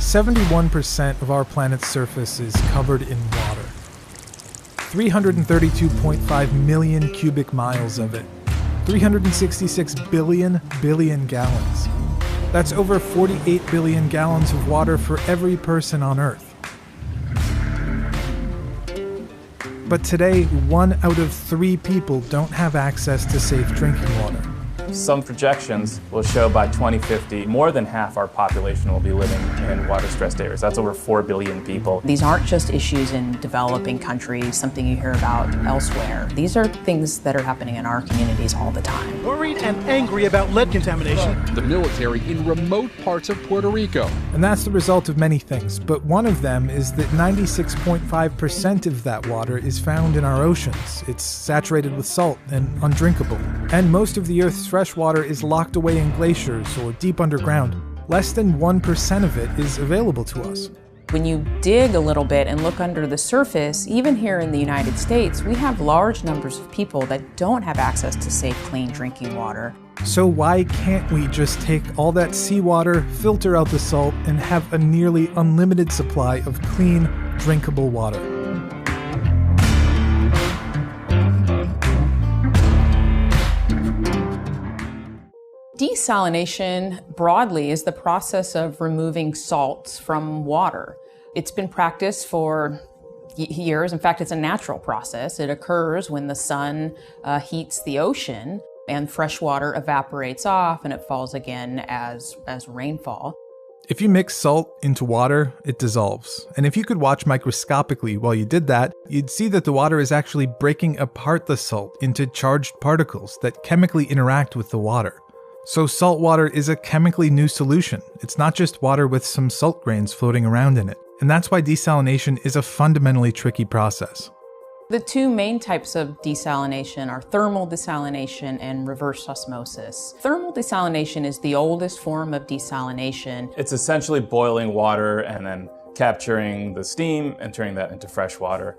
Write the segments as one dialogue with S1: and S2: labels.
S1: 71% of our planet's surface is covered in water. 332.5 million cubic miles of it. 366 billion gallons. That's over 48 billion gallons of water for every person on Earth. But today, 1 out of 3 people don't have access to safe drinking water.
S2: Some projections will show by 2050, more than half our population will be living in water-stressed areas. That's over 4 billion people.
S3: These aren't just issues in developing countries, something you hear about elsewhere. These are things that are happening in our communities all the time.
S4: Worried and angry about lead contamination.
S5: The military in remote parts of Puerto Rico.
S1: And that's the result of many things, but one of them is that 96.5% of that water is found in our oceans. It's saturated with salt and undrinkable. And most of the Earth's fresh water is locked away in glaciers or deep underground. Less than 1% of it is available to us.
S3: When you dig a little bit and look under the surface, even here in the United States, we have large numbers of people that don't have access to safe, clean drinking water.
S1: So why can't we just take all that seawater, filter out the salt, and have a nearly unlimited supply of clean, drinkable water?
S3: Desalination, broadly, is the process of removing salts from water. It's been practiced for years. In fact, it's a natural process. It occurs when the sun heats the ocean and fresh water evaporates off and it falls again as rainfall.
S1: If you mix salt into water, it dissolves. And if you could watch microscopically while you did that, you'd see that the water is actually breaking apart the salt into charged particles that chemically interact with the water. So salt water is a chemically new solution. It's not just water with some salt grains floating around in it. And that's why desalination is a fundamentally tricky process.
S3: The two main types of desalination are thermal desalination and reverse osmosis. Thermal desalination is the oldest form of desalination.
S2: It's essentially boiling water and then capturing the steam and turning that into fresh water.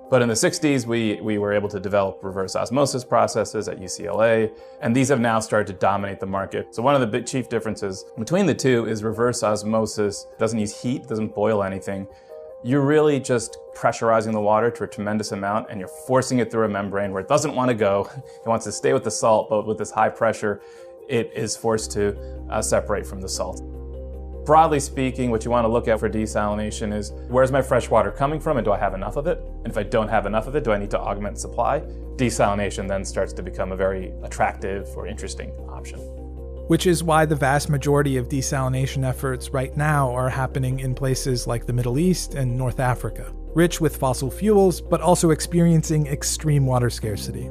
S2: But in the 60s, we were able to develop reverse osmosis processes at UCLA, and these have now started to dominate the market. So one of the big chief differences between the two is reverse osmosis doesn't use heat, doesn't boil anything. You're really just pressurizing the water to a tremendous amount, and you're forcing it through a membrane where it doesn't want to go. It wants to stay with the salt, but with this high pressure, it is forced to separate from the salt. Broadly speaking, what you want to look at for desalination is, where's my fresh water coming from and do I have enough of it? And if I don't have enough of it, do I need to augment supply? Desalination then starts to become a very attractive or interesting option.
S1: Which is why the vast majority of desalination efforts right now are happening in places like the Middle East and North Africa, rich with fossil fuels, but also experiencing extreme water scarcity.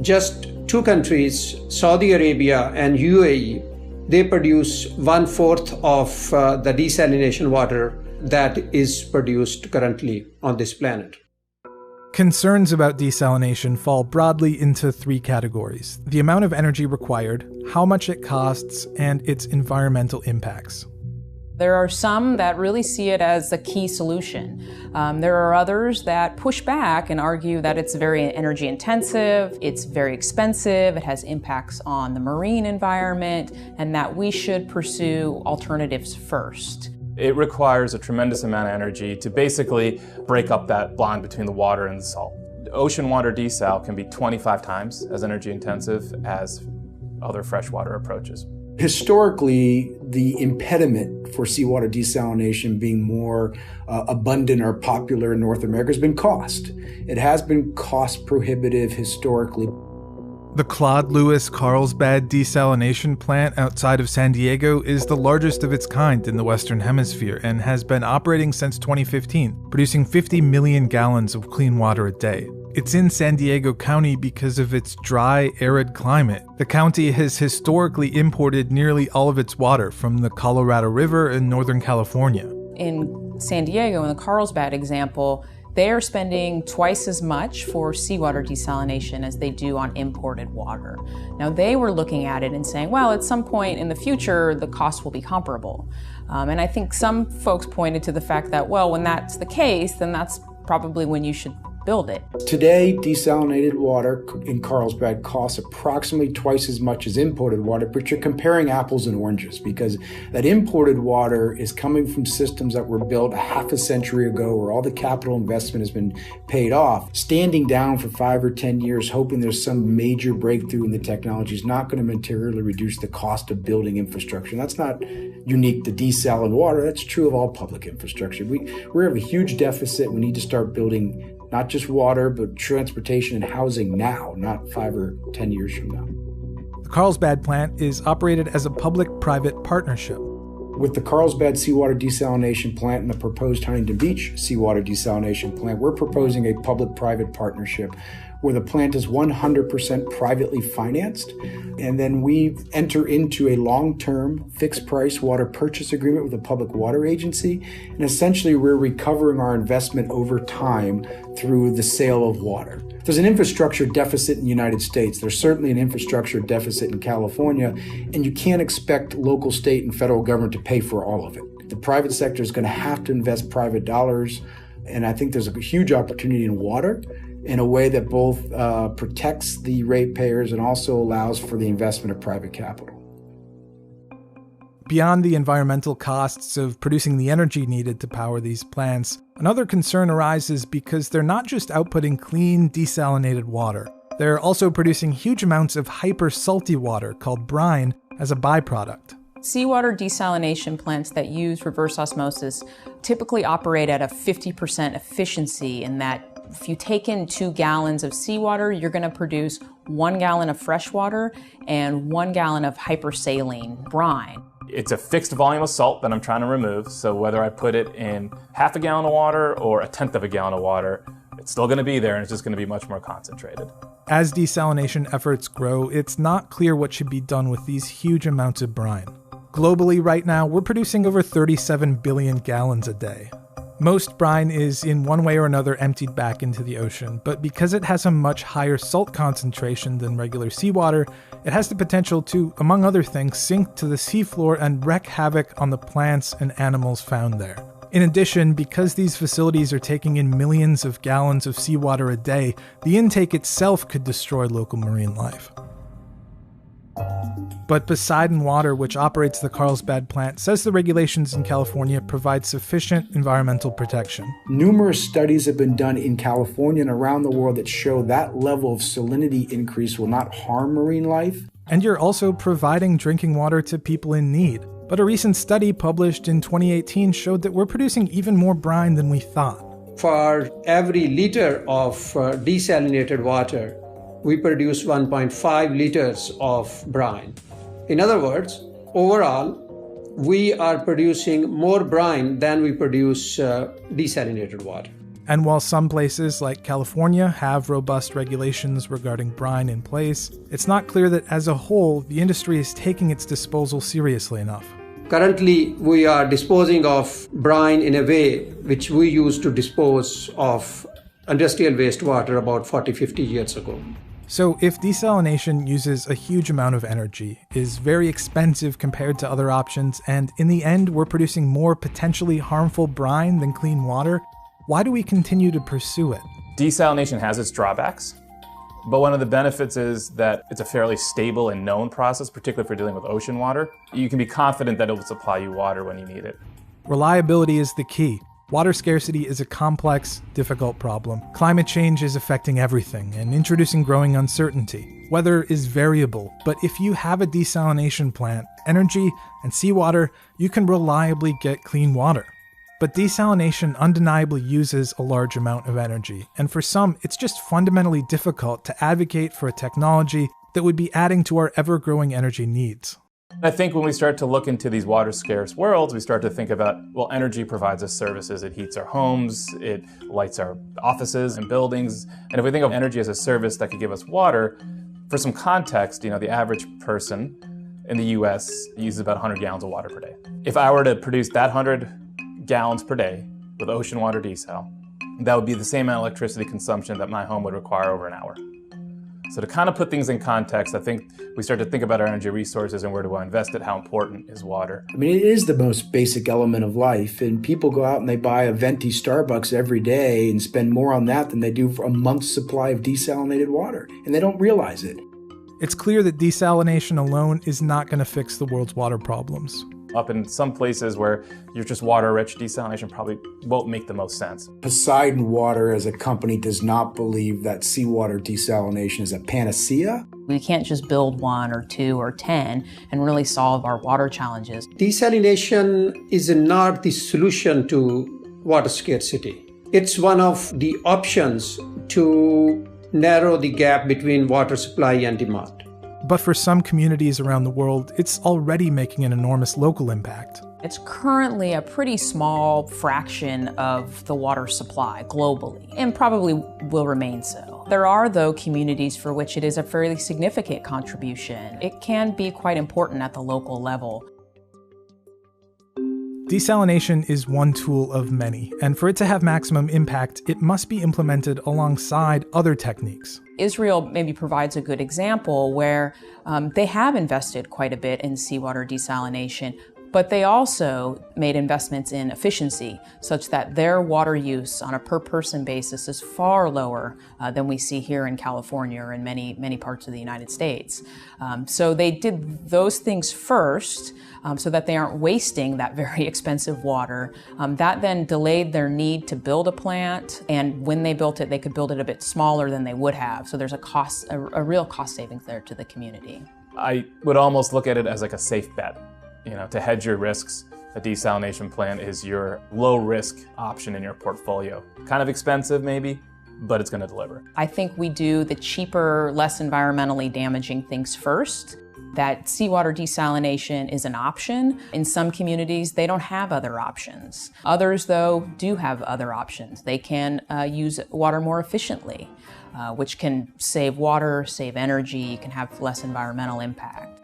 S6: Just 2 countries, Saudi Arabia and UAE, they produce 1/4 of the desalination water that is produced currently on this planet.
S1: Concerns about desalination fall broadly into 3 categories: the amount of energy required, how much it costs, and its environmental impacts.
S3: There are some that really see it as a key solution. There are others that push back and argue that it's very energy intensive, it's very expensive, it has impacts on the marine environment, and that we should pursue alternatives first.
S2: It requires a tremendous amount of energy to basically break up that bond between the water and the salt. Ocean water desal can be 25 times as energy intensive as other freshwater approaches.
S7: Historically, the impediment for seawater desalination being more abundant or popular in North America has been cost. It has been cost prohibitive historically.
S1: The Claude Lewis Carlsbad desalination plant outside of San Diego is the largest of its kind in the Western Hemisphere and has been operating since 2015, producing 50 million gallons of clean water a day. It's in San Diego County because of its dry, arid climate. The county has historically imported nearly all of its water from the Colorado River in Northern California.
S3: In San Diego, in the Carlsbad example, they are spending twice as much for seawater desalination as they do on imported water. Now, they were looking at it and saying, well, at some point in the future, the cost will be comparable. And I think some folks pointed to the fact that, well, when that's the case, then that's probably when you should build it.
S7: Today, desalinated water in Carlsbad costs approximately twice as much as imported water, but you're comparing apples and oranges because that imported water is coming from systems that were built a half a century ago where all the capital investment has been paid off. Standing down for 5 or 10 years hoping there's some major breakthrough in the technology is not going to materially reduce the cost of building infrastructure. And that's not unique to desal and water. That's true of all public infrastructure. We have a huge deficit. We need to start building not just water, but transportation and housing now, not 5 or 10 years from now.
S1: The Carlsbad plant is operated as a public-private partnership.
S7: With the Carlsbad seawater desalination plant and the proposed Huntington Beach seawater desalination plant, we're proposing a public-private partnership where the plant is 100% privately financed, and then we enter into a long-term fixed-price water purchase agreement with the Public Water Agency, and essentially we're recovering our investment over time through the sale of water. There's an infrastructure deficit in the United States. There's certainly an infrastructure deficit in California, and you can't expect local, state, and federal government to pay for all of it. The private sector is going to have to invest private dollars, and I think there's a huge opportunity in water in a way that both protects the ratepayers and also allows for the investment of private capital.
S1: Beyond the environmental costs of producing the energy needed to power these plants, another concern arises because they're not just outputting clean, desalinated water. They're also producing huge amounts of hyper-salty water called brine as a byproduct.
S3: Seawater desalination plants that use reverse osmosis typically operate at a 50% efficiency in that if you take in 2 gallons of seawater, you're going to produce 1 gallon of fresh water and 1 gallon of hypersaline brine.
S2: It's a fixed volume of salt that I'm trying to remove, so whether I put it in half a gallon of water or 1/10 of a gallon of water, it's still going to be there and it's just going to be much more concentrated.
S1: As desalination efforts grow, it's not clear what should be done with these huge amounts of brine. Globally right now, we're producing over 37 billion gallons a day. Most brine is in one way or another emptied back into the ocean, but because it has a much higher salt concentration than regular seawater, it has the potential to, among other things, sink to the seafloor and wreak havoc on the plants and animals found there. In addition, because these facilities are taking in millions of gallons of seawater a day, the intake itself could destroy local marine life. But Poseidon Water, which operates the Carlsbad plant, says the regulations in California provide sufficient environmental protection.
S7: Numerous studies have been done in California and around the world that show that level of salinity increase will not harm marine life.
S1: And you're also providing drinking water to people in need. But a recent study published in 2018 showed that we're producing even more brine than we thought.
S6: For every liter of desalinated water, we produce 1.5 liters of brine. In other words, overall, we are producing more brine than we produce desalinated water.
S1: And while some places like California have robust regulations regarding brine in place, it's not clear that as a whole, the industry is taking its disposal seriously enough.
S6: Currently, we are disposing of brine in a way which we used to dispose of industrial wastewater about 40-50 years ago.
S1: So if desalination uses a huge amount of energy, is very expensive compared to other options, and in the end we're producing more potentially harmful brine than clean water, why do we continue to pursue it?
S2: Desalination has its drawbacks, but one of the benefits is that it's a fairly stable and known process, particularly if you're dealing with ocean water. You can be confident that it will supply you water when you need it.
S1: Reliability is the key. Water scarcity is a complex, difficult problem. Climate change is affecting everything and introducing growing uncertainty. Weather is variable, but if you have a desalination plant, energy, and seawater, you can reliably get clean water. But desalination undeniably uses a large amount of energy, and for some, it's just fundamentally difficult to advocate for a technology that would be adding to our ever-growing energy needs.
S2: I think when we start to look into these water scarce worlds, we start to think about, well, energy provides us services. It heats our homes, it lights our offices and buildings. And if we think of energy as a service that could give us water, for some context, the average person in the US uses about 100 gallons of water per day. If I were to produce that 100 gallons per day with ocean water desal, that would be the same amount of electricity consumption that my home would require over an hour. So to kind of put things in context, I think we start to think about our energy resources and where do I invest it, how important is water.
S7: I mean, it is the most basic element of life, and people go out and they buy a venti Starbucks every day and spend more on that than they do for a month's supply of desalinated water, and they don't realize it.
S1: It's clear that desalination alone is not going to fix the world's water problems.
S2: Up in some places where you're just water rich, desalination probably won't make the most sense.
S7: Poseidon Water as a company does not believe that seawater desalination is a panacea.
S3: We can't just build 1 or 2 or 10 and really solve our water challenges.
S6: Desalination is not the solution to water scarcity. It's one of the options to narrow the gap between water supply and demand.
S1: But for some communities around the world, it's already making an enormous local impact.
S3: It's currently a pretty small fraction of the water supply globally, and probably will remain so. There are, though, communities for which it is a fairly significant contribution. It can be quite important at the local level.
S1: Desalination is one tool of many, and for it to have maximum impact, it must be implemented alongside other techniques.
S3: Israel maybe provides a good example where they have invested quite a bit in seawater desalination, but they also made investments in efficiency such that their water use on a per-person basis is far lower than we see here in California or in many parts of the United States. So they did those things first so that they aren't wasting that very expensive water. That then delayed their need to build a plant, and when they built it, they could build it a bit smaller than they would have. So there's a real cost savings there to the community.
S2: I would almost look at it as like a safe bet. You know, to hedge your risks, a desalination plant is your low-risk option in your portfolio. Kind of expensive maybe, but it's going to deliver.
S3: I think we do the cheaper, less environmentally damaging things first. That seawater desalination is an option. In some communities, they don't have other options. Others, though, do have other options. They can use water more efficiently, which can save water, save energy, can have less environmental impact.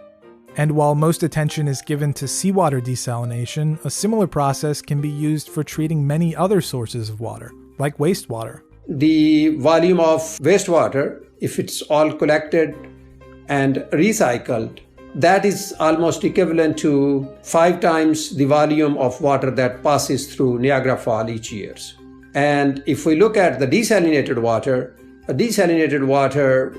S1: And while most attention is given to seawater desalination, a similar process can be used for treating many other sources of water, like wastewater.
S6: The volume of wastewater, if it's all collected and recycled, that is almost equivalent to 5 times the volume of water that passes through Niagara Falls each year. And if we look at the desalinated water,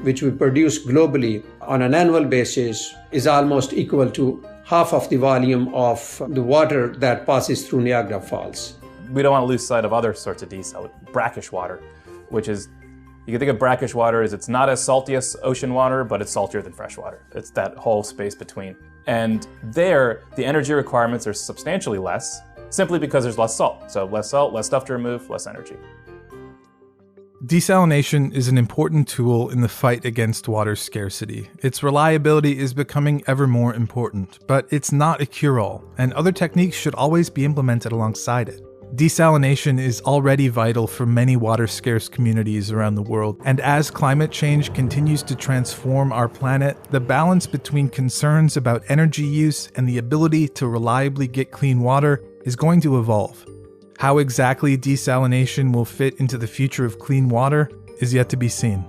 S6: which we produce globally on an annual basis is almost equal to half of the volume of the water that passes through Niagara Falls.
S2: We don't want to lose sight of other sorts of desal, brackish water, which is, you can think of brackish water as it's not as salty as ocean water, but it's saltier than fresh water. It's that whole space between. And there, the energy requirements are substantially less, simply because there's less salt. So less salt, less stuff to remove, less energy.
S1: Desalination is an important tool in the fight against water scarcity. Its reliability is becoming ever more important, but it's not a cure-all, and other techniques should always be implemented alongside it. Desalination is already vital for many water-scarce communities around the world, and as climate change continues to transform our planet, the balance between concerns about energy use and the ability to reliably get clean water is going to evolve. How exactly desalination will fit into the future of clean water is yet to be seen.